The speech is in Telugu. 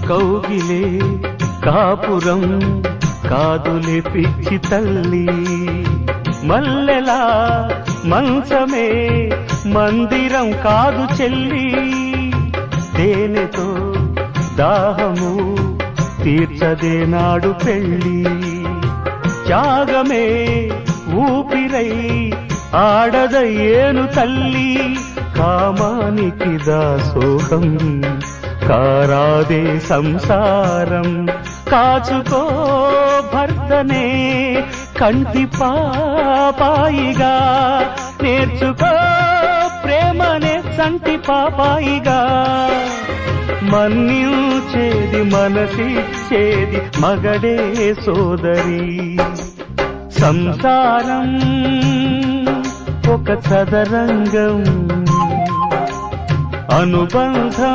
కౌగిలే కాపురం కాదులే పిచ్చి తల్లి, మల్లెలా మంచమే మందిరం కాదు చెల్లి, తేనెతో దాహము తీర్చదే నాడు పెళ్ళి, త్యాగమే ఊపిరై ఆడదయ్యేను తల్లి, కామానికి దాసోహం కారాదే సంసారం, కాచుకో భర్తనే కంటి పాపాయిగా, నేర్చుకో ప్రేమనే సంటి పాపాయిగా, మన్నించేది మనసిచ్చేది మగడే సోదరి, సంసారం ఒక చదరంగం అనుబంధం